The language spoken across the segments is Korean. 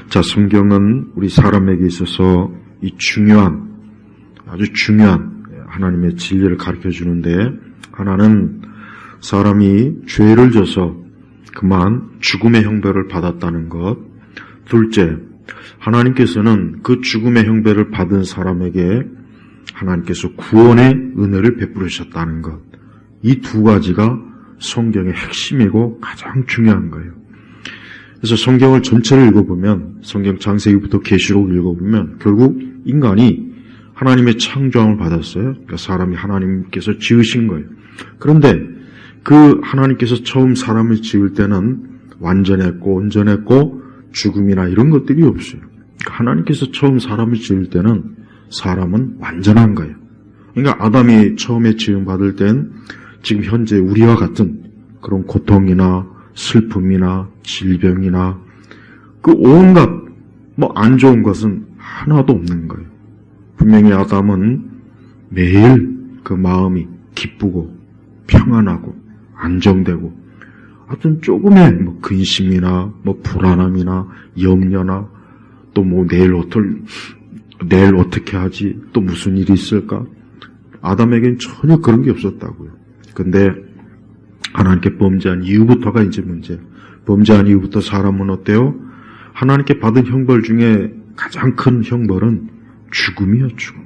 자, 성경은 우리 사람에게 있어서 이 아주 중요한 하나님의 진리를 가르쳐 주는데, 하나는 사람이 죄를 져서 그만 죽음의 형벌을 받았다는 것. 둘째, 하나님께서는 그 죽음의 형벌을 받은 사람에게 하나님께서 구원의 은혜를 베풀으셨다는 것. 이 두 가지가 성경의 핵심이고 가장 중요한 거예요. 그래서 성경을 전체를 읽어보면, 성경 창세기부터 계시록 읽어보면 결국 인간이 하나님의 창조함을 받았어요. 그러니까 사람이 하나님께서 지으신 거예요. 그런데 그 하나님께서 처음 사람을 지을 때는 완전했고 온전했고 죽음이나 이런 것들이 없어요. 그러니까 하나님께서 처음 사람을 지을 때는 사람은 완전한 거예요. 그러니까 아담이 처음에 지음 받을 땐 지금 현재 우리와 같은 그런 고통이나 슬픔이나 질병이나 그 온갖 안 좋은 것은 하나도 없는 거예요. 분명히 아담은 매일 그 마음이 기쁘고 평안하고 안정되고, 하여튼 조금의 근심이나 불안함이나 염려나 또 내일 어떻게 하지, 또 무슨 일이 있을까, 아담에겐 전혀 그런 게 없었다고요. 근데 하나님께 범죄한 이후부터가 이제 문제. 범죄한 이후부터 사람은 어때요? 하나님께 받은 형벌 중에 가장 큰 형벌은 죽음이에요, 죽음.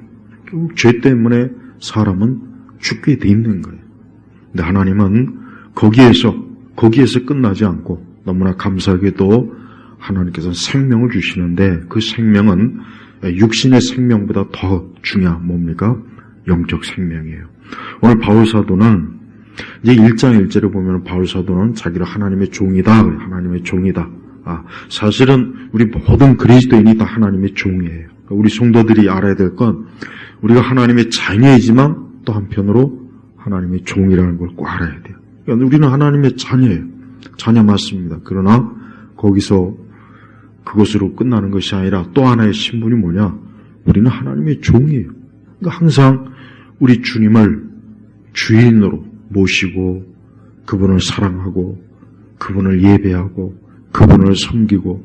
결국 죄 때문에 사람은 죽게 돼 있는 거예요. 근데 하나님은 거기에서 끝나지 않고 너무나 감사하게도 하나님께서는 생명을 주시는데, 그 생명은 육신의 생명보다 더 중요한 뭡니까? 영적 생명이에요. 오늘 바울사도는 이제 1장 1절에 보면 바울사도는 자기를 하나님의 종이다. 하나님의 종이다. 사실은 우리 모든 그리스도인이 다 하나님의 종이에요. 우리 성도들이 알아야 될 건 우리가 하나님의 자녀이지만 또 한편으로 하나님의 종이라는 걸 꼭 알아야 돼요. 그러니까 우리는 하나님의 자녀예요. 자녀 맞습니다. 그러나 거기서 그것으로 끝나는 것이 아니라 또 하나의 신분이 뭐냐? 우리는 하나님의 종이에요. 그러니까 항상 우리 주님을 주인으로 모시고 그분을 사랑하고 그분을 예배하고 그분을 섬기고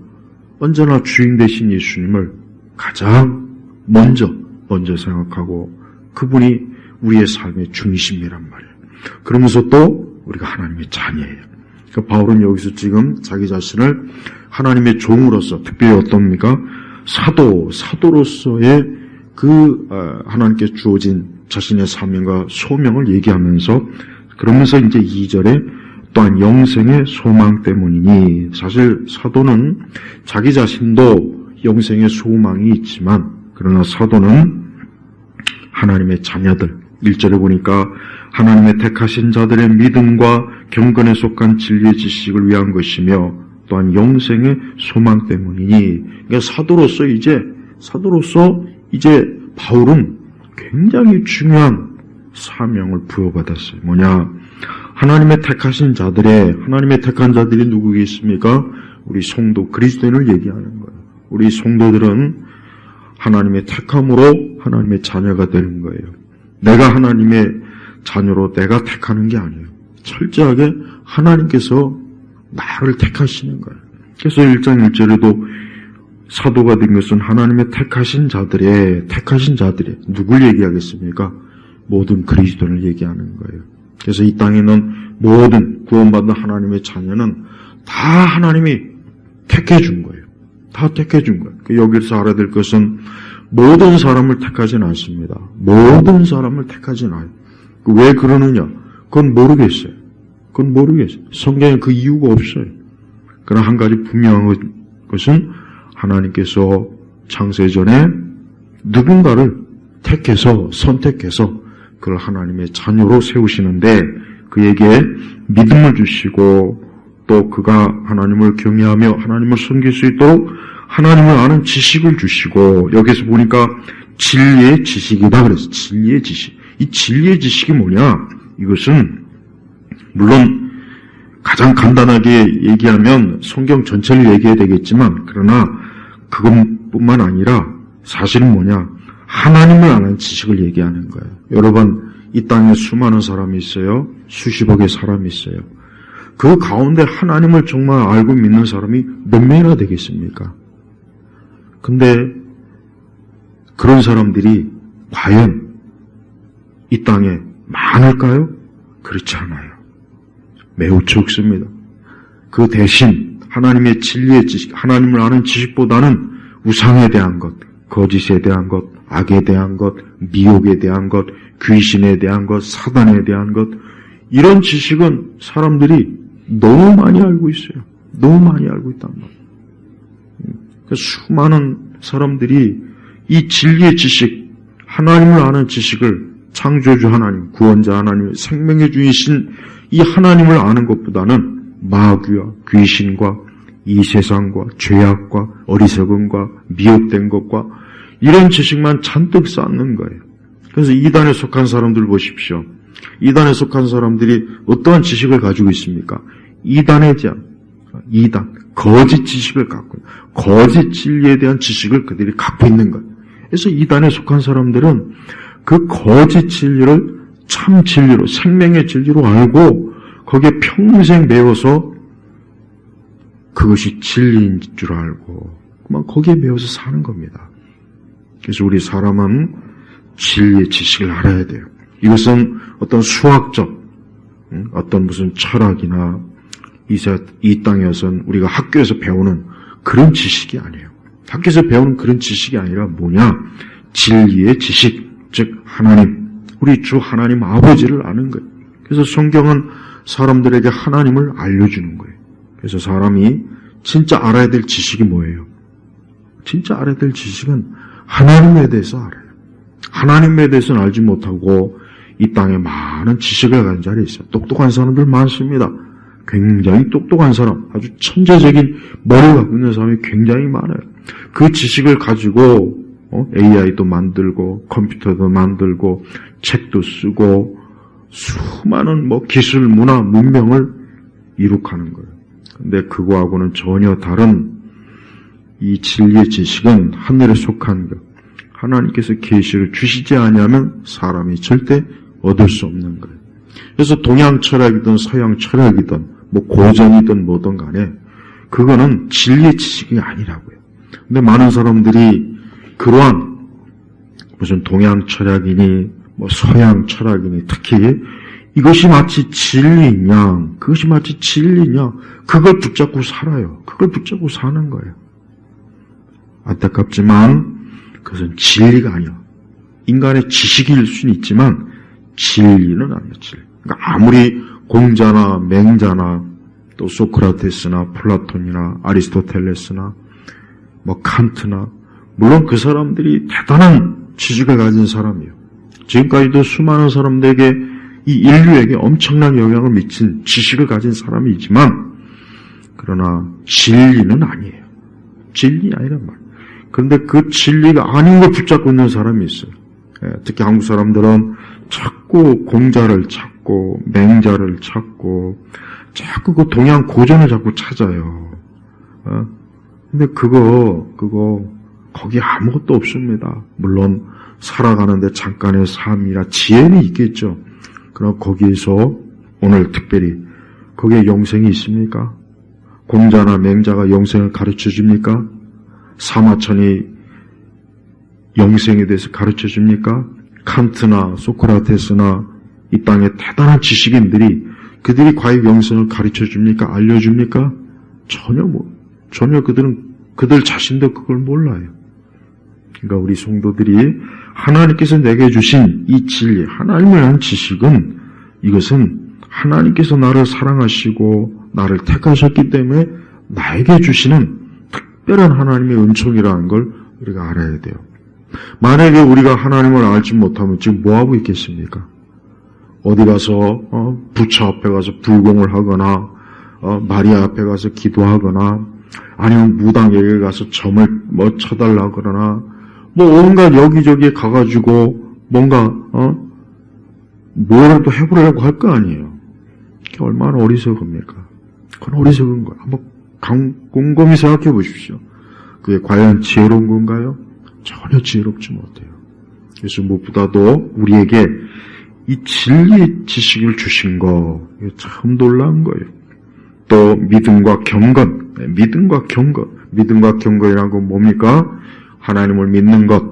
언제나 주인 되신 예수님을 가장 먼저 생각하고 그분이 우리의 삶의 중심이란 말이에요. 그러면서 또 우리가 하나님의 자녀예요. 그러니까 바울은 여기서 지금 자기 자신을 하나님의 종으로서, 특별히 어떻습니까? 사도로서의 하나님께 주어진 자신의 사명과 소명을 얘기하면서, 그러면서 이제 2절에 또한 영생의 소망 때문이니, 사실 사도는 자기 자신도 영생의 소망이 있지만, 그러나 사도는 하나님의 자녀들, 1절에 보니까 하나님의 택하신 자들의 믿음과 경건에 속한 진리의 지식을 위한 것이며 또한 영생의 소망 때문이니, 그러니까 사도로서 이제 바울은 굉장히 중요한 사명을 부여받았어요. 뭐냐? 하나님의 택한 자들이 누구겠습니까? 우리 성도 그리스도인을 얘기하는 거예요. 우리 성도들은 하나님의 택함으로 하나님의 자녀가 되는 거예요. 내가 하나님의 자녀로 내가 택하는 게 아니에요. 철저하게 하나님께서 나를 택하시는 거예요. 그래서 1장 1절에도 사도가 된 것은 하나님의 택하신 자들의 누굴 얘기하겠습니까? 모든 그리스도인을 얘기하는 거예요. 그래서 이 땅에 있는 모든 구원받은 하나님의 자녀는 다 하나님이 택해준 거예요. 다 택해준 거예요. 여기서 알아야 될 것은 모든 사람을 택하지는 않습니다. 모든 사람을 택하지는 않아요. 왜 그러느냐? 그건 모르겠어요. 성경에 그 이유가 없어요. 그러나 한 가지 분명한 것은 하나님께서 창세전에 누군가를 선택해서 그걸 하나님의 자녀로 세우시는데, 그에게 믿음을 주시고 또 그가 하나님을 경외하며 하나님을 섬길 수 있도록 하나님을 아는 지식을 주시고, 여기서 보니까 진리의 지식이다 그랬어요. 진리의 지식. 이 진리의 지식이 뭐냐? 이것은 물론 가장 간단하게 얘기하면 성경 전체를 얘기해야 되겠지만, 그러나 그것뿐만 아니라 사실은 뭐냐? 하나님을 아는 지식을 얘기하는 거예요. 여러분, 이 땅에 수많은 사람이 있어요. 수십억의 사람이 있어요. 그 가운데 하나님을 정말 알고 믿는 사람이 몇 명이나 되겠습니까? 근데 그런 사람들이 과연 이 땅에 많을까요? 그렇지 않아요. 매우 적습니다. 그 대신 하나님의 진리의 지식, 하나님을 아는 지식보다는 우상에 대한 것, 거짓에 대한 것, 악에 대한 것, 미혹에 대한 것, 귀신에 대한 것, 사단에 대한 것, 이런 지식은 사람들이 너무 많이 알고 있어요. 너무 많이 알고 있단 말이에요. 수많은 사람들이 이 진리의 지식, 하나님을 아는 지식을 창조주 하나님, 구원자 하나님, 생명의 주이신 이 하나님을 아는 것보다는 마귀와 귀신과 이 세상과 죄악과 어리석음과 미혹된 것과 이런 지식만 잔뜩 쌓는 거예요. 그래서 이단에 속한 사람들 보십시오. 이단에 속한 사람들이 어떠한 지식을 가지고 있습니까? 이단에 대한, 이단, 거짓 지식을 갖고, 거짓 진리에 대한 지식을 그들이 갖고 있는 거예요. 그래서 이단에 속한 사람들은 그 거짓 진리를 참 진리로, 생명의 진리로 알고 거기에 평생 매워서 그것이 진리인 줄 알고 그만 거기에 매워서 사는 겁니다. 그래서 우리 사람은 진리의 지식을 알아야 돼요. 이것은 어떤 수학적, 어떤 무슨 철학이나 이 땅에서는 우리가 학교에서 배우는 그런 지식이 아니에요. 학교에서 배우는 그런 지식이 아니라 뭐냐? 진리의 지식, 즉 하나님, 우리 주 하나님 아버지를 아는 거예요. 그래서 성경은 사람들에게 하나님을 알려주는 거예요. 그래서 사람이 진짜 알아야 될 지식이 뭐예요? 진짜 알아야 될 지식은 하나님에 대해서 알아요. 하나님에 대해서는 알지 못하고 이 땅에 많은 지식을 가진 자리에 있어요. 똑똑한 사람들 많습니다. 굉장히 똑똑한 사람, 아주 천재적인 머리를 갖고 있는 사람이 굉장히 많아요. 그 지식을 가지고 AI도 만들고 컴퓨터도 만들고 책도 쓰고 수많은 기술, 문화, 문명을 이룩하는 거예요. 근데 그거하고는 전혀 다른 이 진리의 지식은 하늘에 속한 것. 하나님께서 계시를 주시지 않으면 사람이 절대 얻을 수 없는 거예요. 그래서 동양 철학이든 서양 철학이든 고전이든 뭐든 간에 그거는 진리의 지식이 아니라고요. 근데 많은 사람들이 그러한 무슨 동양 철학이니 서양 철학이니 특히 이것이 마치 진리냐, 그것이 마치 진리냐, 그걸 붙잡고 살아요. 그걸 붙잡고 사는 거예요. 안타깝지만 그것은 진리가 아니야. 인간의 지식일 수는 있지만 진리는 아니야. 진리. 그러니까 아무리 공자나 맹자나 또 소크라테스나 플라톤이나 아리스토텔레스나 칸트나 물론 그 사람들이 대단한 지식을 가진 사람이에요. 지금까지도 수많은 사람들에게 이 인류에게 엄청난 영향을 미친 지식을 가진 사람이지만 그러나 진리는 아니에요. 진리 아니란 말이에요. 그런데 그 진리가 아닌 걸 붙잡고 있는 사람이 있어요. 특히 한국 사람들은 자꾸 공자를 찾고 맹자를 찾고 자꾸 그 동양 고전을 자꾸 찾아요. 근데 그거 거기 아무것도 없습니다. 물론 살아가는데 잠깐의 삶이라 지혜는 있겠죠. 그러나 거기에서 오늘 특별히 거기에 영생이 있습니까? 공자나 맹자가 영생을 가르쳐 줍니까? 사마천이 영생에 대해서 가르쳐 줍니까? 칸트나 소크라테스나 이 땅의 대단한 지식인들이 그들이 과연 영생을 가르쳐 줍니까? 알려줍니까? 전혀 그들 자신도 그걸 몰라요. 그러니까 우리 성도들이 하나님께서 내게 주신 이 진리, 하나님을 아는 지식은 이것은 하나님께서 나를 사랑하시고 나를 택하셨기 때문에 나에게 주시는 특별한 하나님의 은총이라는 걸 우리가 알아야 돼요. 만약에 우리가 하나님을 알지 못하면 지금 뭐하고 있겠습니까? 어디 가서 부처 앞에 가서 불공을 하거나 마리아 앞에 가서 기도하거나 아니면 무당에게 가서 점을 쳐달라 그러나 온갖 여기저기에 가가지고 뭔가 뭐라도 해보려고 할 거 아니에요. 그게 얼마나 어리석습니까? 그건 어리석은 거예요. 한번 곰곰이 생각해 보십시오. 그게 과연 지혜로운 건가요? 전혀 지혜롭지 못해요. 그래서 무엇보다도 우리에게 이 진리의 지식을 주신 거, 이게 참 놀라운 거예요. 또 믿음과 경건, 믿음과 경건이라는 건 뭡니까? 하나님을 믿는 것,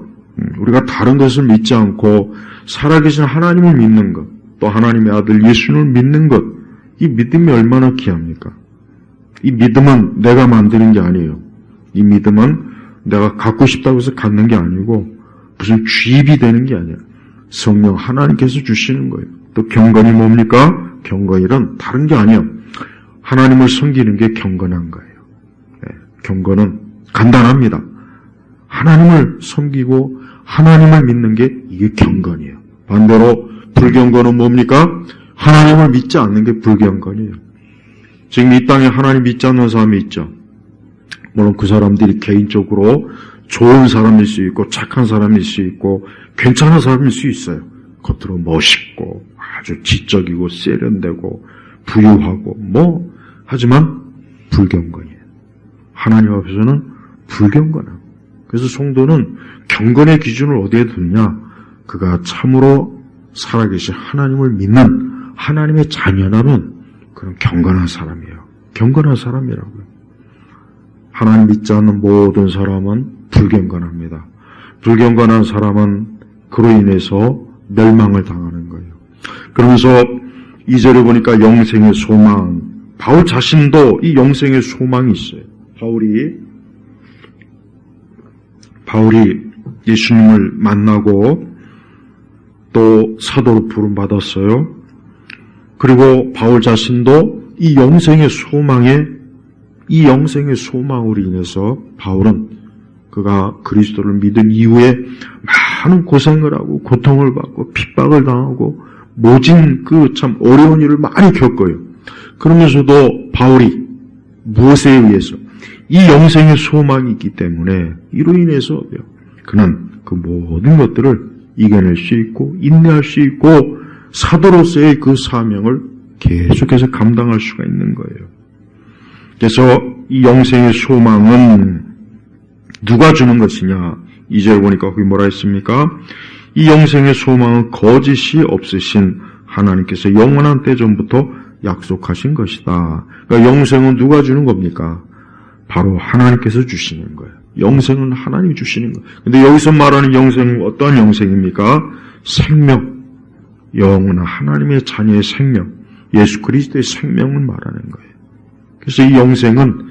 우리가 다른 것을 믿지 않고 살아계신 하나님을 믿는 것, 또 하나님의 아들 예수를 믿는 것, 이 믿음이 얼마나 귀합니까? 이 믿음은 내가 만드는 게 아니에요. 이 믿음은 내가 갖고 싶다고 해서 갖는 게 아니고 무슨 주입이 되는 게 아니에요. 성령 하나님께서 주시는 거예요. 또 경건이 뭡니까? 경건이란 다른 게 아니에요. 하나님을 섬기는 게 경건한 거예요. 경건은 간단합니다. 하나님을 섬기고 하나님을 믿는 게 이게 경건이에요. 반대로 불경건은 뭡니까? 하나님을 믿지 않는 게 불경건이에요. 지금 이 땅에 하나님 믿지 않는 사람이 있죠. 물론 그 사람들이 개인적으로 좋은 사람일 수 있고 착한 사람일 수 있고 괜찮은 사람일 수 있어요. 겉으로 멋있고 아주 지적이고 세련되고 부유하고 하지만 불경건이에요. 하나님 앞에서는 불경건함. 그래서 성도는 경건의 기준을 어디에 두느냐? 그가 참으로 살아계신 하나님을 믿는 하나님의 자녀라면 그런 경건한 사람이에요. 경건한 사람이라고요. 하나님 믿지 않는 모든 사람은 불경건합니다. 불경건한 사람은 그로 인해서 멸망을 당하는 거예요. 그러면서 2절에 보니까 영생의 소망, 바울 자신도 이 영생의 소망이 있어요. 바울이 예수님을 만나고 또 사도로 부름받았어요. 그리고 바울 자신도 이 영생의 소망으로 인해서 바울은 그가 그리스도를 믿은 이후에 많은 고생을 하고 고통을 받고 핍박을 당하고 모진 그 참 어려운 일을 많이 겪어요. 그러면서도 바울이 무엇에 의해서 이 영생의 소망이 있기 때문에 이로 인해서 그는 그 모든 것들을 이겨낼 수 있고 인내할 수 있고 사도로서의 그 사명을 계속해서 감당할 수가 있는 거예요. 그래서 이 영생의 소망은 누가 주는 것이냐? 2절에 보니까 거기 뭐라 했습니까? 이 영생의 소망은 거짓이 없으신 하나님께서 영원한 때 전부터 약속하신 것이다. 그러니까 영생은 누가 주는 겁니까? 바로 하나님께서 주시는 거예요. 영생은 하나님이 주시는 거예요. 근데 여기서 말하는 영생은 어떠한 영생입니까? 생명, 영원한 하나님의 자녀의 생명, 예수 그리스도의 생명을 말하는 거예요. 그래서 이 영생은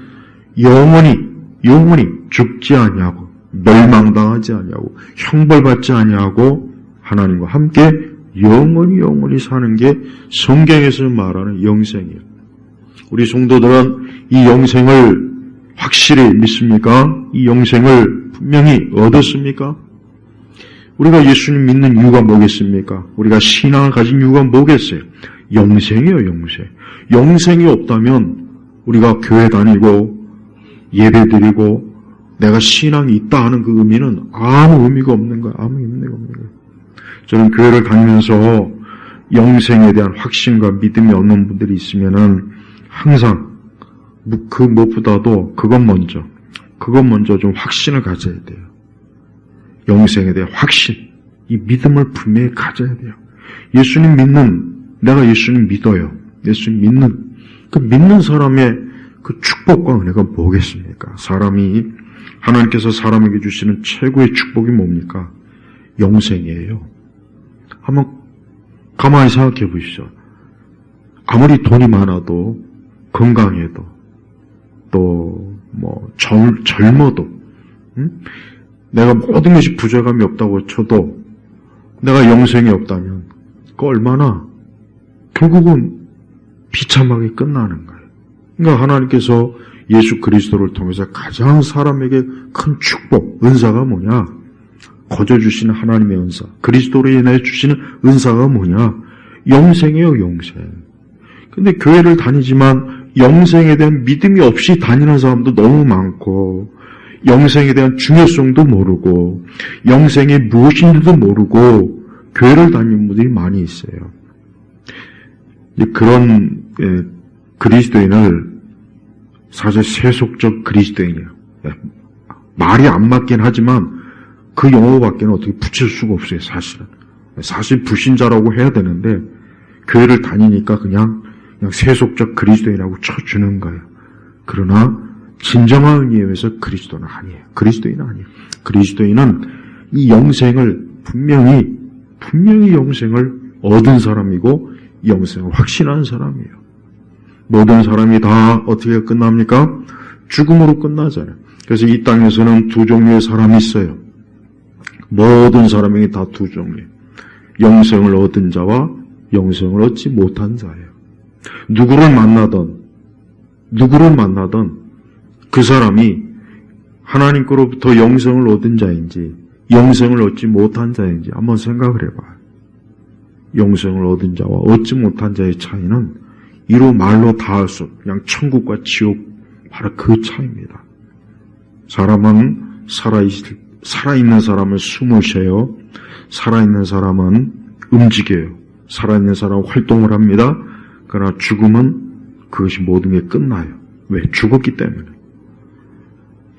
영원히 죽지 아니하고 멸망당하지 아니하고 형벌받지 아니하고 하나님과 함께 영원히 사는 게 성경에서 말하는 영생이에요. 우리 성도들은 이 영생을 확실히 믿습니까? 이 영생을 분명히 얻었습니까? 우리가 예수님 믿는 이유가 뭐겠습니까? 우리가 신앙을 가진 이유가 뭐겠어요? 영생이에요, 영생. 영생이 없다면 우리가 교회 다니고 예배드리고 내가 신앙이 있다 하는 그 의미는 아무 의미가 없는 거예요. 아무 의미가 없는 거예요. 저는 교회를 다니면서 영생에 대한 확신과 믿음이 없는 분들이 있으면은 항상 그 무엇보다도 그것 먼저 좀 확신을 가져야 돼요. 영생에 대한 확신, 이 믿음을 분명히 가져야 돼요. 내가 예수님 믿어요. 예수님 믿는 사람의 그 축복과 은혜가 뭐겠습니까? 하나님께서 사람에게 주시는 최고의 축복이 뭡니까? 영생이에요. 한번 가만히 생각해 보십시오. 아무리 돈이 많아도, 건강해도, 또, 젊어도, 내가 모든 것이 부족함이 없다고 쳐도, 내가 영생이 없다면, 결국은 비참하게 끝나는 거예요. 그러니까 하나님께서 예수 그리스도를 통해서 가장 사람에게 큰 축복, 은사가 뭐냐? 거저 주시는 하나님의 은사, 그리스도로 인해 주시는 은사가 뭐냐? 영생이에요, 영생. 근데 교회를 다니지만 영생에 대한 믿음이 없이 다니는 사람도 너무 많고, 영생에 대한 중요성도 모르고, 영생이 무엇인지도 모르고, 교회를 다니는 분들이 많이 있어요. 그런 그리스도인을 사실 세속적 그리스도인이에요. 말이 안 맞긴 하지만 그 용어밖에는 어떻게 붙일 수가 없어요, 사실은. 사실 불신자라고 해야 되는데 교회를 다니니까 그냥 그냥 세속적 그리스도인하고 쳐주는 거예요. 그러나 진정한 의미에서 그리스도는 아니에요. 그리스도인은 아니에요. 그리스도인은 이 영생을 분명히 영생을 얻은 사람이고 영생을 확신한 사람이에요. 모든 사람이 다 어떻게 끝납니까? 죽음으로 끝나잖아요. 그래서 이 땅에서는 두 종류의 사람이 있어요. 모든 사람에게 다 두 종류. 영생을 얻은 자와 영생을 얻지 못한 자예요. 누구를 만나던 그 사람이 하나님께로부터 영생을 얻은 자인지 영생을 얻지 못한 자인지 한번 생각을 해봐요. 영생을 얻은 자와 얻지 못한 자의 차이는 이루 말로 다할 수 없는 그냥 천국과 지옥 바로 그 차이입니다. 사람은 살아있는 사람은 숨을 쉬어요. 살아있는 사람은 움직여요. 살아있는 사람은 활동을 합니다. 그러나 죽음은 그것이 모든 게 끝나요. 왜? 죽었기 때문에.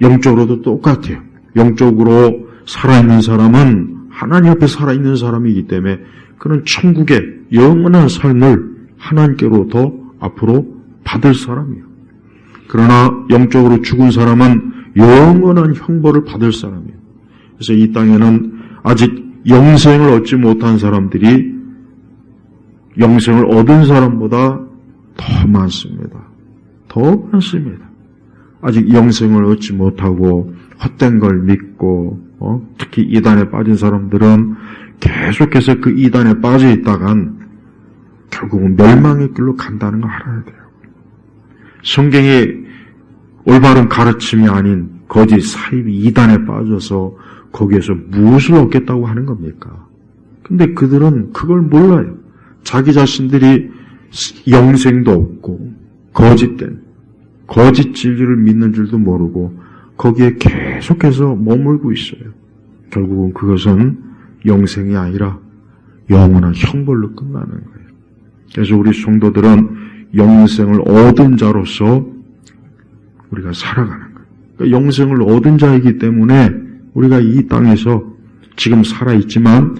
영적으로도 똑같아요. 영적으로 살아있는 사람은 하나님 앞에 살아있는 사람이기 때문에 그는 천국의 영원한 삶을 하나님께로부터 앞으로 받을 사람이에요. 그러나 영적으로 죽은 사람은 영원한 형벌을 받을 사람이에요. 그래서 이 땅에는 아직 영생을 얻지 못한 사람들이 영생을 얻은 사람보다 더 많습니다. 더 많습니다. 아직 영생을 얻지 못하고 헛된 걸 믿고 특히 이단에 빠진 사람들은 계속해서 그 이단에 빠져 있다간 결국은 멸망의 길로 간다는 걸 알아야 돼요. 성경의 올바른 가르침이 아닌 거짓 사입 이단에 빠져서 거기에서 무엇을 얻겠다고 하는 겁니까? 근데 그들은 그걸 몰라요. 자기 자신들이 영생도 없고 거짓된 거짓 진리를 믿는 줄도 모르고 거기에 계속해서 머물고 있어요. 결국은 그것은 영생이 아니라 영원한 형벌로 끝나는 거예요. 그래서 우리 성도들은 영생을 얻은 자로서 우리가 살아가는 거예요. 그러니까 영생을 얻은 자이기 때문에 우리가 이 땅에서 지금 살아있지만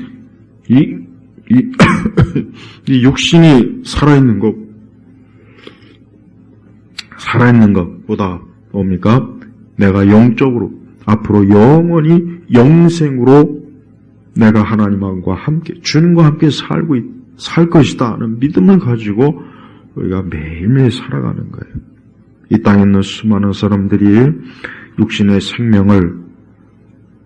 이 육신이 살아있는 것보다 뭡니까? 내가 영적으로 앞으로 영원히 영생으로 내가 하나님과 함께 주님과 함께 살 것이다 하는 믿음을 가지고 우리가 매일매일 살아가는 거예요. 이 땅에 있는 수많은 사람들이 육신의 생명을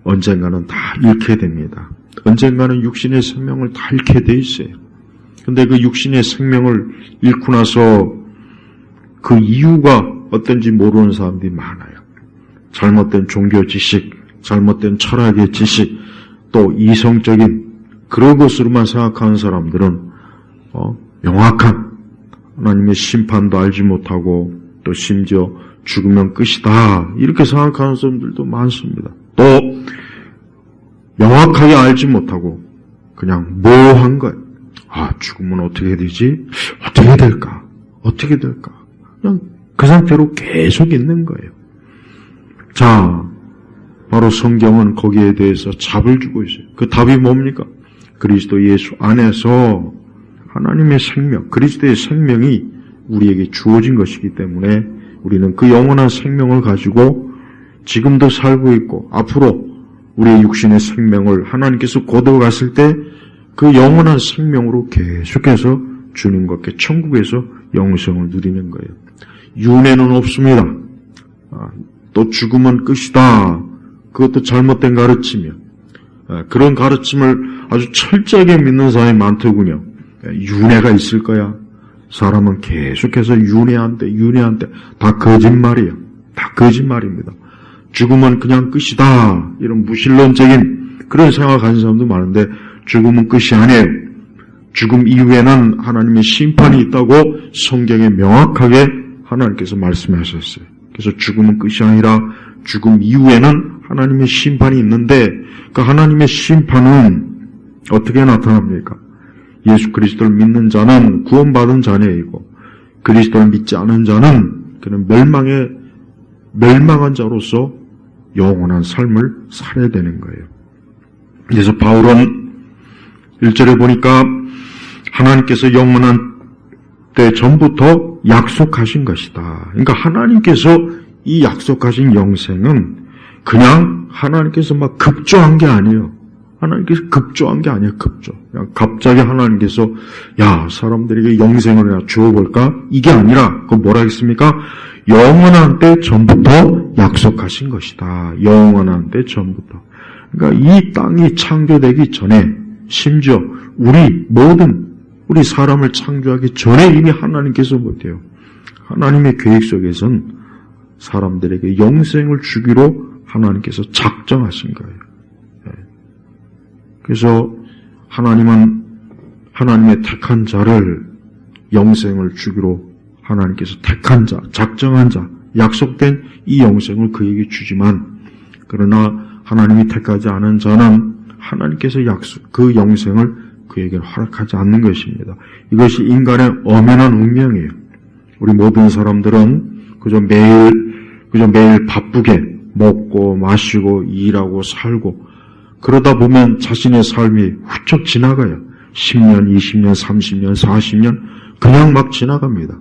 언젠가는 다 잃게 됩니다. 언젠가는 육신의 생명을 다 잃게 돼 있어요. 근데 그 육신의 생명을 잃고 나서 그 이유가 어떤지 모르는 사람들이 많아요. 잘못된 종교 지식, 잘못된 철학의 지식, 또 이성적인 그런 것으로만 생각하는 사람들은 명확한 하나님의 심판도 알지 못하고 또 심지어 죽으면 끝이다 이렇게 생각하는 사람들도 많습니다. 또 명확하게 알지 못하고 그냥 모호한 거예요. 죽으면 어떻게 되지? 어떻게 될까? 그냥 그 상태로 계속 있는 거예요. 자, 바로 성경은 거기에 대해서 답을 주고 있어요. 그 답이 뭡니까? 그리스도 예수 안에서 하나님의 생명, 그리스도의 생명이 우리에게 주어진 것이기 때문에 우리는 그 영원한 생명을 가지고 지금도 살고 있고 앞으로 우리의 육신의 생명을 하나님께서 거두어갔을 때 그 영원한 생명으로 계속해서 주님과 함께 천국에서 영생을 누리는 거예요. 윤회는 없습니다. 또 죽으면 끝이다. 그것도 잘못된 가르침이요. 그런 가르침을 아주 철저하게 믿는 사람이 많더군요. 윤회가 있을 거야. 사람은 계속해서 윤회한대. 다 거짓말이에요. 다 거짓말입니다. 죽으면 그냥 끝이다. 이런 무신론적인 그런 생각을 가진 사람도 많은데 죽음은 끝이 아니에요. 죽음 이후에는 하나님의 심판이 있다고 성경에 명확하게 하나님께서 말씀하셨어요. 그래서 죽음은 끝이 아니라 죽음 이후에는 하나님의 심판이 있는데 그 하나님의 심판은 어떻게 나타납니까? 예수 그리스도를 믿는 자는 구원받은 자녀이고 그리스도를 믿지 않은 자는 그는 멸망한 자로서 영원한 삶을 살아야 되는 거예요. 그래서 바울은 1절에 보니까 하나님께서 영원한 때 전부터 약속하신 것이다. 그러니까 하나님께서 이 약속하신 영생은 그냥 하나님께서 막 급조한 게 아니에요. 하나님께서 급조한 게 아니에요. 급조. 그냥 갑자기 하나님께서 야 사람들에게 영생을 주어볼까? 이게 아니라 그 뭐라 했습니까? 영원한 때 전부터 약속하신 것이다. 영원한 때 전부터. 그러니까 이 땅이 창조되기 전에 심지어 우리 사람을 창조하기 전에 이미 하나님께서 못해요. 하나님의 계획 속에선 사람들에게 영생을 주기로 하나님께서 작정하신 거예요. 그래서 하나님은 하나님의 택한 자를 영생을 주기로 하나님께서 택한 자, 작정한 자, 약속된 이 영생을 그에게 주지만 그러나 하나님이 택하지 않은 자는 하나님께서 그 영생을 그에게 허락하지 않는 것입니다. 이것이 인간의 엄연한 운명이에요. 우리 모든 사람들은 그저 매일 바쁘게 먹고 마시고 일하고 살고 그러다 보면 자신의 삶이 훌쩍 지나가요. 10년, 20년, 30년, 40년 그냥 막 지나갑니다.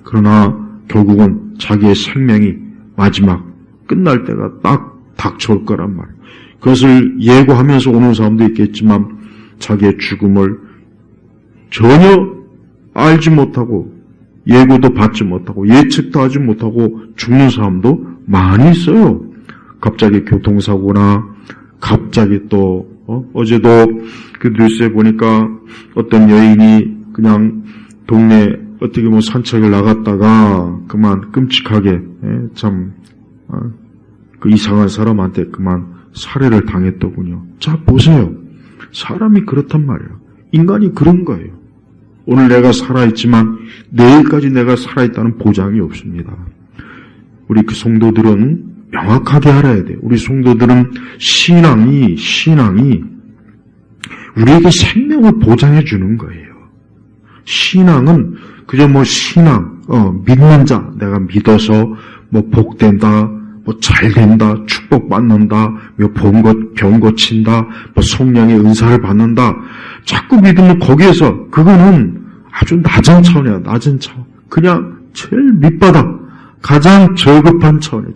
그러나 결국은 자기의 생명이 마지막 끝날 때가 딱 닥쳐올 거란 말이에요. 그것을 예고하면서 오는 사람도 있겠지만 자기의 죽음을 전혀 알지 못하고 예고도 받지 못하고 예측도 하지 못하고 죽는 사람도 많이 있어요. 갑자기 교통사고나 갑자기 또 어제도 그 뉴스에 보니까 어떤 여인이 그냥 동네 어떻게 보면 산책을 나갔다가 그만 끔찍하게 그 이상한 사람한테 그만 살해를 당했더군요. 자 보세요. 사람이 그렇단 말이에요. 인간이 그런 거예요. 오늘 내가 살아있지만 내일까지 내가 살아있다는 보장이 없습니다. 우리 그 성도들은 명확하게 알아야 돼요. 우리 성도들은 신앙이 우리에게 생명을 보장해 주는 거예요. 신앙은 그저 믿는 자, 내가 믿어서 복된다, 잘된다, 축복받는다, 병 고친다, 성령의 은사를 받는다. 자꾸 믿으면 거기에서 그거는 아주 낮은 차원이야. 낮은 차원. 그냥 제일 밑바닥. 가장 저급한 차원.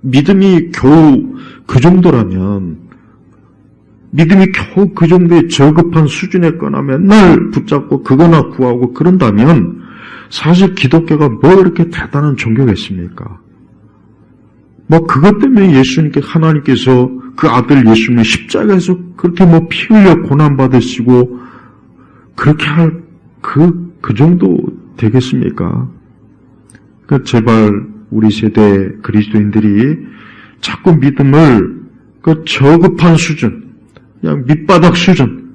믿음이 겨우 그 정도라면, 믿음이 겨우 그 정도의 저급한 수준에 거나 맨날 붙잡고 그거나 구하고 그런다면, 사실 기독교가 뭐 이렇게 대단한 종교가 있습니까? 그것 때문에 하나님께서 그 아들 예수님을 십자가에서 그렇게 피 흘려 고난받으시고, 그렇게 할 그 정도 되겠습니까? 제발 우리 세대 그리스도인들이 자꾸 믿음을 저급한 수준, 그냥 밑바닥 수준,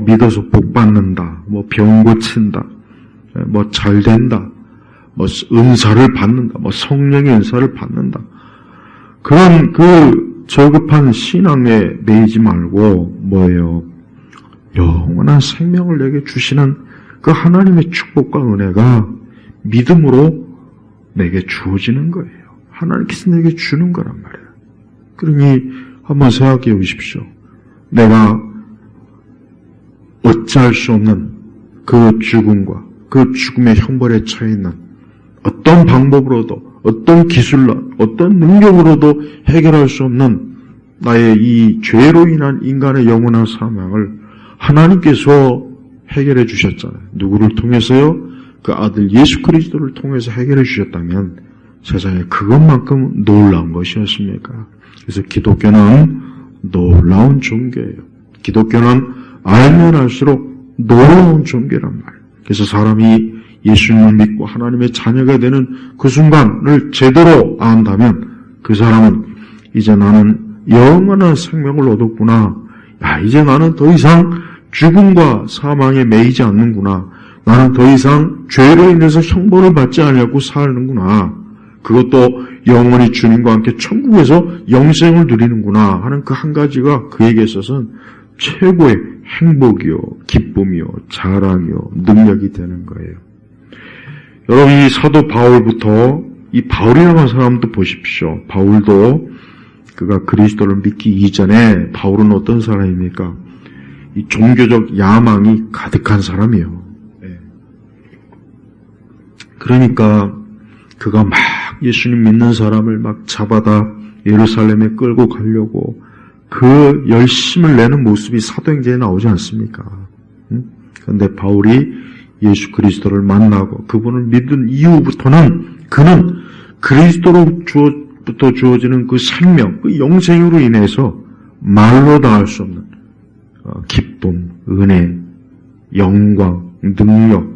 믿어서 복 받는다, 병 고친다, 잘된다, 은사를 받는다, 성령의 은사를 받는다. 그런 그 저급한 신앙에 매이지 말고 뭐예요? 영원한 생명을 내게 주시는 그 하나님의 축복과 은혜가 믿음으로 내게 주어지는 거예요. 하나님께서 내게 주는 거란 말이에요. 그러니 한번 생각해 보십시오. 내가 어찌할 수 없는 그 죽음과 그 죽음의 형벌에 처해 있는 어떤 방법으로도 어떤 기술로 어떤 능력으로도 해결할 수 없는 나의 이 죄로 인한 인간의 영원한 사망을 하나님께서 해결해 주셨잖아요. 누구를 통해서요? 그 아들 예수 그리스도를 통해서 해결해 주셨다면 세상에 그것만큼 놀라운 것이었습니까? 그래서 기독교는 놀라운 종교예요. 기독교는 알면 알수록 놀라운 종교란 말이에요. 그래서 사람이 예수님을 믿고 하나님의 자녀가 되는 그 순간을 제대로 안다면 그 사람은 이제 나는 영원한 생명을 얻었구나. 이제 나는 더 이상 죽음과 사망에 매이지 않는구나. 나는 더 이상 죄로 인해서 형벌을 받지 않으려고 사는구나. 그것도 영원히 주님과 함께 천국에서 영생을 누리는구나 하는 그 한 가지가 그에게 있어서는 최고의 행복이요, 기쁨이요, 자랑이요, 능력이 되는 거예요. 여러분, 이 사도 바울부터 이 바울이라는 사람도 보십시오. 바울도 그가 그리스도를 믿기 이전에 바울은 어떤 사람입니까? 이 종교적 야망이 가득한 사람이에요. 그러니까 그가 막 예수님 믿는 사람을 막 잡아다 예루살렘에 끌고 가려고 그 열심을 내는 모습이 사도행전에 나오지 않습니까? 그런데 바울이 예수 그리스도를 만나고 그분을 믿은 이후부터는 그는 그리스도로부터 주어지는 그 생명, 그 영생으로 인해서 말로 다 할 수 없는 기쁨, 은혜, 영광, 능력,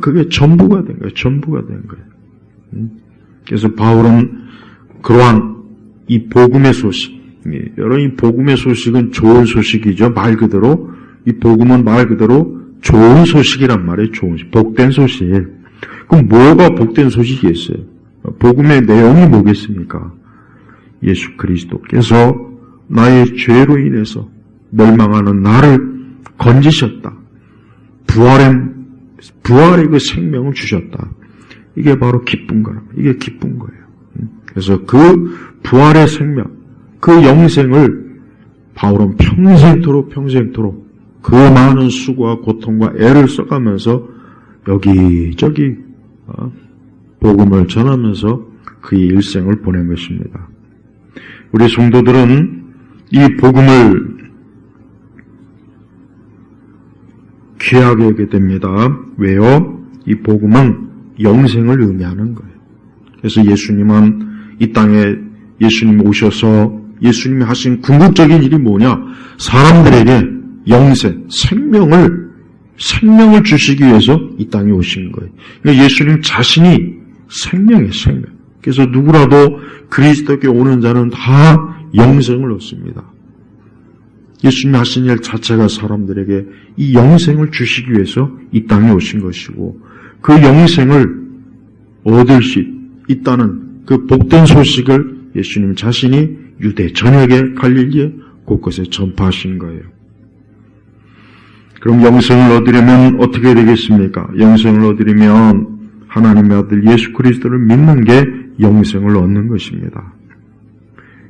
그게 전부가 된 거예요. 전부가 된 거예요. 그래서 바울은 그러한 이 복음의 소식, 여러분 이 복음의 소식은 좋은 소식이죠. 말 그대로 이 복음은 말 그대로 좋은 소식이란 말이에요. 좋은 소식, 복된 소식. 그럼 뭐가 복된 소식이겠어요? 복음의 내용이 뭐겠습니까? 예수 그리스도께서 나의 죄로 인해서 멸망하는 나를 건지셨다. 부활의 그 생명을 주셨다. 이게 바로 기쁜 거라. 이게 기쁜 거예요. 그래서 그 부활의 생명, 그 영생을 바울은 평생토록 그 많은 수고와 고통과 애를 써가면서 여기저기 복음을 전하면서 그의 일생을 보낸 것입니다. 우리 성도들은 이 복음을 귀하게 여기게 됩니다. 왜요? 이 복음은 영생을 의미하는 거예요. 그래서 예수님은 이 땅에 예수님 오셔서 예수님이 하신 궁극적인 일이 뭐냐? 사람들에게 영생, 생명을 주시기 위해서 이 땅에 오신 거예요. 그러니까 예수님 자신이 생명이에요, 생명. 그래서 누구라도 그리스도께 오는 자는 다 영생을 얻습니다. 예수님이 하신 일 자체가 사람들에게 이 영생을 주시기 위해서 이 땅에 오신 것이고 그 영생을 얻을 수 있다는 그 복된 소식을 예수님 자신이 유대 전역에 갈릴리에 곳곳에 전파하신 거예요. 그럼 영생을 얻으려면 어떻게 되겠습니까? 영생을 얻으려면 하나님의 아들 예수 그리스도를 믿는 게 영생을 얻는 것입니다.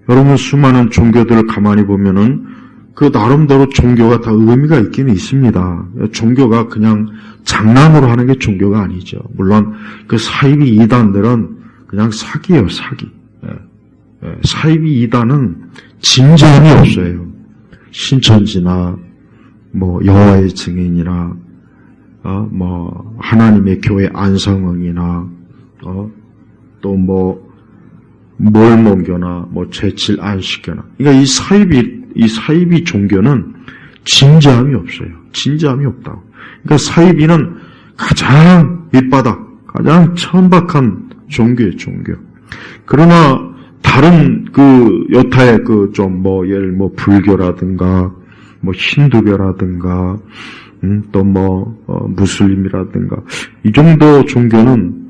여러분 수많은 종교들을 가만히 보면은 그 나름대로 종교가 다 의미가 있긴 있습니다. 종교가 그냥 장난으로 하는 게 종교가 아니죠. 물론 그 사이비 이단들은 그냥 사기예요, 사기. 사이비 이단은 진정이 없어요. 신천지나 여호와의 증인이나 하나님의 교회 안성응이나 또 몰몬교나 제칠 안식교나 그러니까 이 사이비 종교는 진지함이 없어요. 진지함이 없다고. 그러니까 사이비는 가장 밑바닥, 가장 천박한 종교예요, 종교. 그러나 다른 여타의 예를 불교라든가 힌두교라든가 또 무슬림이라든가 이 정도 종교는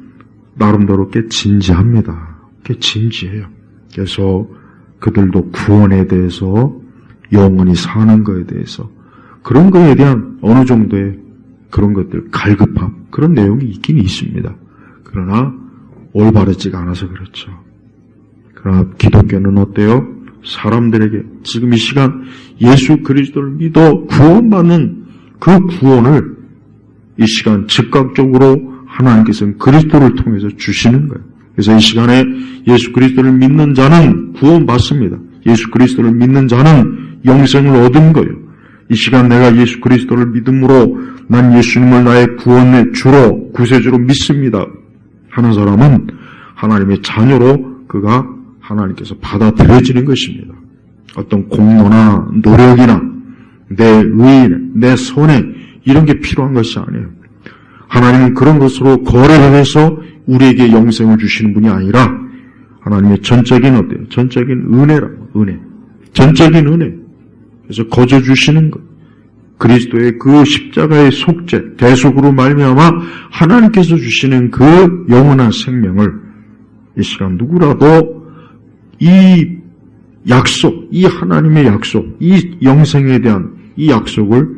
나름대로 꽤 진지합니다. 꽤 진지해요. 그래서 그들도 구원에 대해서 영원히 사는 것에 대해서 그런 거에 대한 어느 정도의 그런 것들 갈급함 그런 내용이 있긴 있습니다. 그러나 올바르지가 않아서 그렇죠. 그러나 기독교는 어때요? 사람들에게 지금 이 시간 예수 그리스도를 믿어 구원받는 그 구원을 이 시간 즉각적으로 하나님께서는 그리스도를 통해서 주시는 거예요. 그래서 이 시간에 예수 그리스도를 믿는 자는 구원받습니다. 예수 그리스도를 믿는 자는 영생을 얻은 거예요. 이 시간 내가 예수 그리스도를 믿음으로 난 예수님을 나의 구원의 주로 구세주로 믿습니다 하는 사람은 하나님의 자녀로 그가 하나님께서 받아들여지는 것입니다. 어떤 공로나 노력이나 내 의인, 내 손해 이런 게 필요한 것이 아니에요. 하나님은 그런 것으로 거래를 해서 우리에게 영생을 주시는 분이 아니라 하나님의 전적인 어때요? 전적인 은혜라고 은혜. 전적인 은혜. 그래서 거저 주시는 것. 그리스도의 그 십자가의 속죄, 대속으로 말미암아 하나님께서 주시는 그 영원한 생명을 이 시간 누구라도 이 약속, 이 하나님의 약속, 이 영생에 대한 이 약속을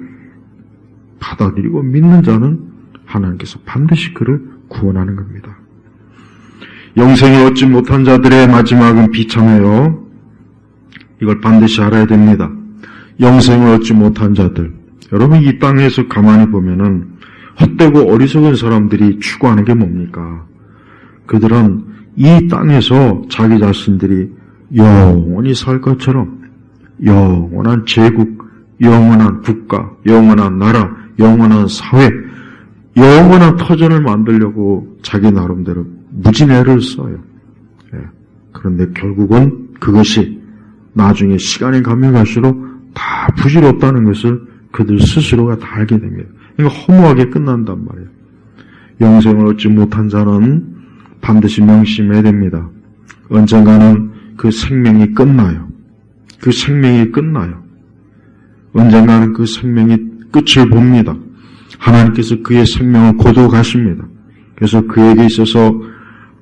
받아들이고 믿는 자는 하나님께서 반드시 그를 구원하는 겁니다. 영생을 얻지 못한 자들의 마지막은 비참해요. 이걸 반드시 알아야 됩니다. 영생을 얻지 못한 자들, 여러분 이 땅에서 가만히 보면은 헛되고 어리석은 사람들이 추구하는 게 뭡니까? 그들은 이 땅에서 자기 자신들이 영원히 살 것처럼 영원한 제국, 영원한 국가, 영원한 나라, 영원한 사회, 영원한 터전을 만들려고 자기 나름대로 무진애를 써요. 그런데 결국은 그것이 나중에 시간이 가면 갈수록 다 부질없다는 것을 그들 스스로가 다 알게 됩니다. 그러니까 허무하게 끝난단 말이에요. 영생을 얻지 못한 자는 반드시 명심해야 됩니다. 언젠가는 그 생명이 끝나요. 그 생명이 끝나요. 언젠가는 그 생명이 끝을 봅니다. 하나님께서 그의 생명을 거두어가십니다. 그래서 그에게 있어서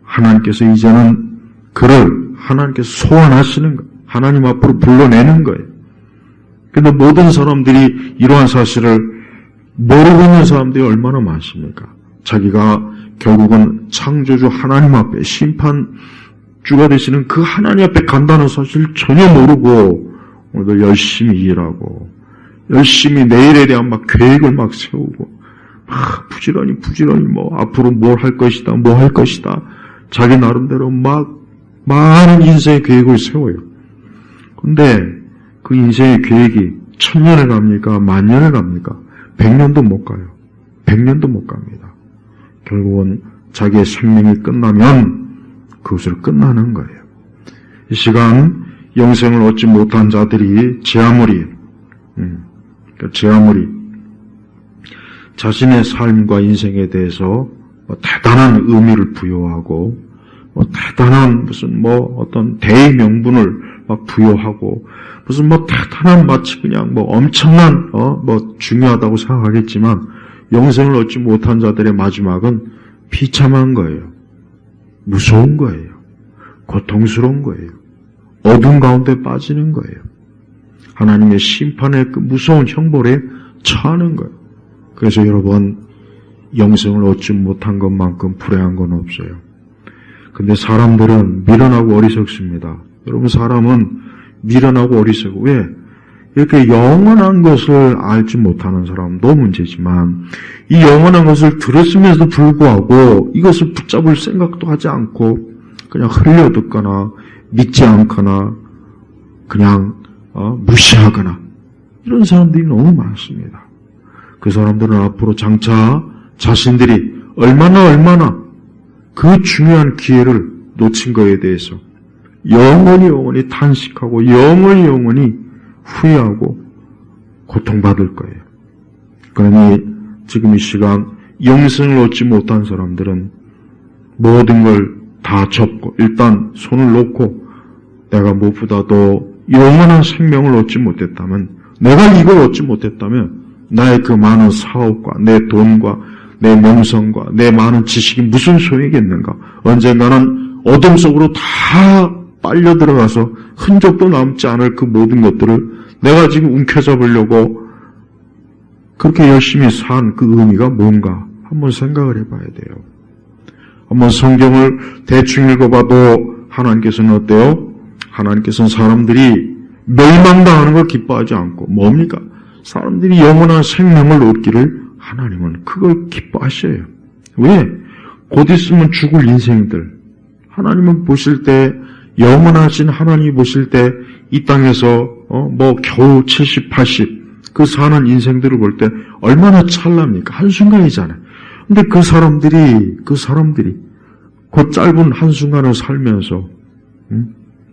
하나님께서 이제는 그를 하나님께서 소환하시는 거예요. 하나님 앞으로 불러내는 거예요. 근데 모든 사람들이 이러한 사실을 모르고 있는 사람들이 얼마나 많습니까? 자기가 결국은 창조주 하나님 앞에 심판주가 되시는 그 하나님 앞에 간다는 사실을 전혀 모르고 오늘 열심히 일하고 열심히 내일에 대한 막 계획을 막 세우고 막 부지런히 뭐 앞으로 뭘 할 것이다 뭐 할 것이다 자기 나름대로 막 많은 인생의 계획을 세워요. 근데 그 인생의 계획이 1000년을 갑니까? 10,000년을 갑니까? 100년도 못 가요. 100년도 못 갑니다. 결국은 자기의 생명이 끝나면 그것을 끝나는 거예요. 이 시간 영생을 얻지 못한 자들이 제 아무리 자신의 삶과 인생에 대해서 대단한 의미를 부여하고 대단한 무슨 어떤 대의 명분을 막 부여하고 무슨 대단한 마치 그냥 엄청난 중요하다고 생각하겠지만 영생을 얻지 못한 자들의 마지막은 비참한 거예요. 무서운 거예요. 고통스러운 거예요. 어둠 가운데 빠지는 거예요. 하나님의 심판의 그 무서운 형벌에 처하는 거예요. 그래서 여러분 영생을 얻지 못한 것만큼 불행한 건 없어요. 근데 사람들은 미련하고 어리석습니다. 여러분 사람은 미련하고 어리석고 왜? 이렇게 영원한 것을 알지 못하는 사람도 문제지만 이 영원한 것을 들었음에도 불구하고 이것을 붙잡을 생각도 하지 않고 그냥 흘려듣거나 믿지 않거나 그냥 무시하거나 이런 사람들이 너무 많습니다. 그 사람들은 앞으로 장차 자신들이 얼마나 그 중요한 기회를 놓친 거에 대해서 영원히 탄식하고 영원히 후회하고 고통받을 거예요. 그러니 지금 이 시간 영생을 얻지 못한 사람들은 모든 걸 다 접고 일단 손을 놓고 내가 무엇보다도 영원한 생명을 얻지 못했다면 내가 이걸 얻지 못했다면 나의 그 많은 사업과 내 돈과 내 명성과 내 많은 지식이 무슨 소용이겠는가? 언젠가는 어둠 속으로 다 빨려 들어가서 흔적도 남지 않을 그 모든 것들을 내가 지금 움켜잡으려고 그렇게 열심히 산 그 의미가 뭔가 한번 생각을 해봐야 돼요. 한번 성경을 대충 읽어봐도 하나님께서는 어때요? 하나님께서는 사람들이 멸망당하는 걸 기뻐하지 않고 뭡니까? 사람들이 영원한 생명을 얻기를 하나님은 그걸 기뻐하셔요. 왜? 곧 있으면 죽을 인생들. 하나님은 보실 때 영원하신 하나님이 보실 때 이 땅에서 겨우 70, 80 그 사는 인생들을 볼 때 얼마나 찰납니까? 한순간이잖아요. 근데 그 사람들이 그 짧은 한순간을 살면서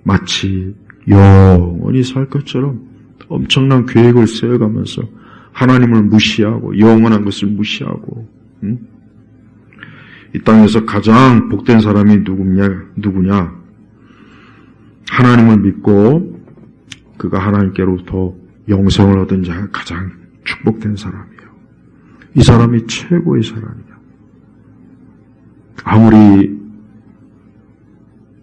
마치 영원히 살 것처럼 엄청난 계획을 세워가면서 하나님을 무시하고 영원한 것을 무시하고 이 땅에서 가장 복된 사람이 누구냐? 하나님을 믿고 그가 하나님께로부터 영생을 얻은 자가 가장 축복된 사람이에요. 이 사람이 최고의 사람이야. 아무리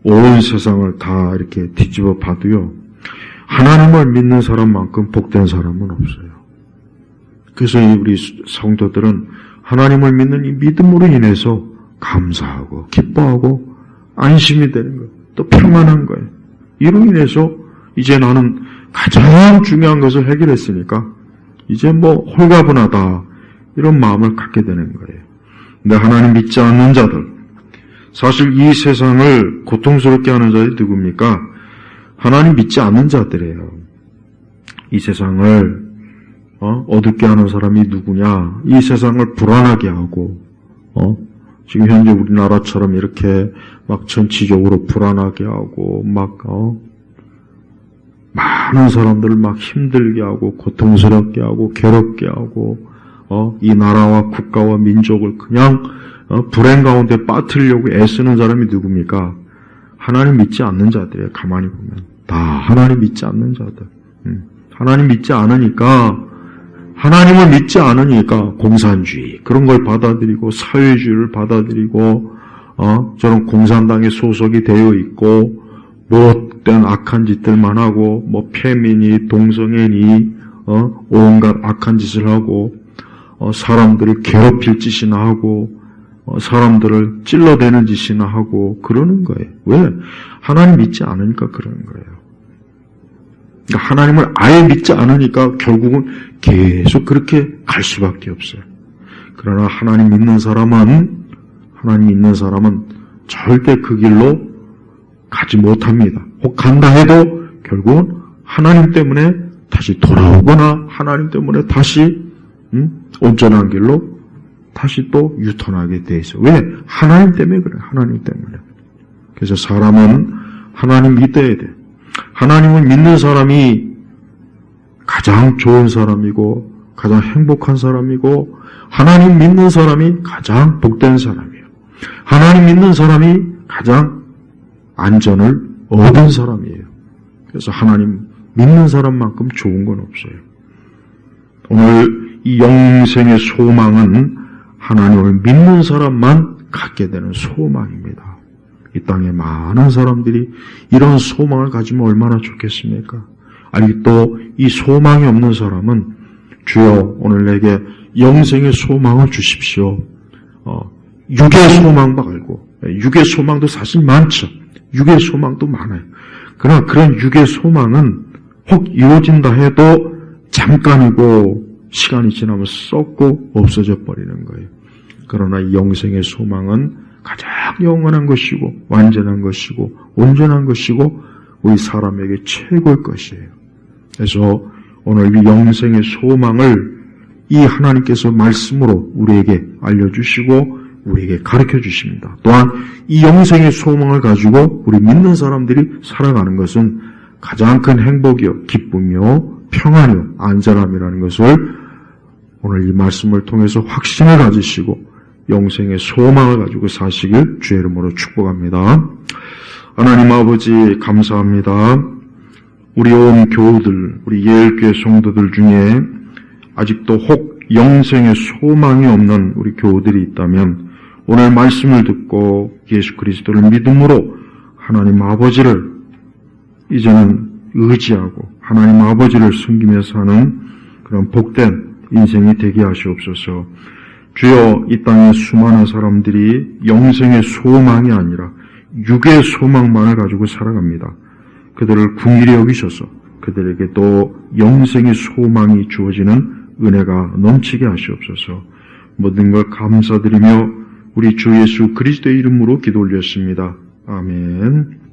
온 세상을 다 이렇게 뒤집어 봐도요. 하나님을 믿는 사람만큼 복된 사람은 없어요. 그래서 우리 성도들은 하나님을 믿는 이 믿음으로 인해서 감사하고 기뻐하고 안심이 되는 거예요. 또 평안한 거예요. 이로 인해서 이제 나는 가장 중요한 것을 해결했으니까 이제 홀가분하다 이런 마음을 갖게 되는 거예요. 근데 하나님 믿지 않는 자들, 사실 이 세상을 고통스럽게 하는 자들이 누굽니까? 하나님 믿지 않는 자들이에요. 이 세상을 어둡게 하는 사람이 누구냐? 이 세상을 불안하게 하고 지금 현재 우리나라처럼 이렇게 막 전체적으로 불안하게 하고 많은 사람들을 막 힘들게 하고 고통스럽게 하고 괴롭게 하고 이 나라와 국가와 민족을 그냥 불행 가운데 빠뜨리려고 애쓰는 사람이 누굽니까? 하나님 믿지 않는 자들이에요. 가만히 보면 다 하나님 믿지 않는 자들. 하나님 믿지 않으니까, 하나님을 믿지 않으니까 공산주의 그런 걸 받아들이고 사회주의를 받아들이고 저런 공산당에 소속이 되어 있고 못된 악한 짓들만 하고 페미니 동성애니 온갖 악한 짓을 하고 사람들을 괴롭힐 짓이나 하고 사람들을 찔러대는 짓이나 하고 그러는 거예요. 왜? 하나님 믿지 않으니까 그러는 거예요. 그러니까 하나님을 아예 믿지 않으니까 결국은 계속 그렇게 갈 수밖에 없어요. 그러나 하나님 믿는 사람은 절대 그 길로 가지 못합니다. 혹 간다 해도 결국은 하나님 때문에 다시 돌아오거나 하나님 때문에 다시 온전한 길로 다시 또 유턴하게 돼 있어요. 왜? 하나님 때문에 그래요. 하나님 때문에. 그래서 사람은 하나님 믿어야 돼요. 하나님을 믿는 사람이 가장 좋은 사람이고 가장 행복한 사람이고 하나님 믿는 사람이 가장 복된 사람이에요. 하나님 믿는 사람이 가장 안전을 얻은 사람이에요. 그래서 하나님 믿는 사람만큼 좋은 건 없어요. 오늘 이 영생의 소망은 하나님을 믿는 사람만 갖게 되는 소망입니다. 이 땅에 많은 사람들이 이런 소망을 가지면 얼마나 좋겠습니까? 아니 또 이 소망이 없는 사람은 주여 오늘 내게 영생의 소망을 주십시오. 육의 소망 말고 육의 소망도 사실 많죠. 육의 소망도 많아요. 그러나 그런 육의 소망은 혹 이루어진다 해도 잠깐이고 시간이 지나면 썩고 없어져 버리는 거예요. 그러나 이 영생의 소망은 가장 영원한 것이고 완전한 것이고 온전한 것이고 우리 사람에게 최고의 것이에요. 그래서 오늘 이 영생의 소망을 이 하나님께서 말씀으로 우리에게 알려주시고 우리에게 가르쳐 주십니다. 또한 이 영생의 소망을 가지고 우리 믿는 사람들이 살아가는 것은 가장 큰 행복이요 기쁨이요 평안이요 안전함이라는 것을 오늘 이 말씀을 통해서 확신을 가지시고 영생의 소망을 가지고 사시길 주의 이름으로 축복합니다. 하나님 아버지 감사합니다. 우리 온 교우들, 우리 예일교회 성도들 중에 아직도 혹 영생의 소망이 없는 우리 교우들이 있다면 오늘 말씀을 듣고 예수 그리스도를 믿음으로 하나님 아버지를 이제는 의지하고 하나님 아버지를 숨기며 사는 그런 복된 인생이 되게 하시옵소서. 주여 이 땅의 수많은 사람들이 영생의 소망이 아니라 육의 소망만을 가지고 살아갑니다. 그들을 긍휼히 여기셔서 그들에게 또 영생의 소망이 주어지는 은혜가 넘치게 하시옵소서. 모든 걸 감사드리며 우리 주 예수 그리스도의 이름으로 기도 올렸습니다. 아멘.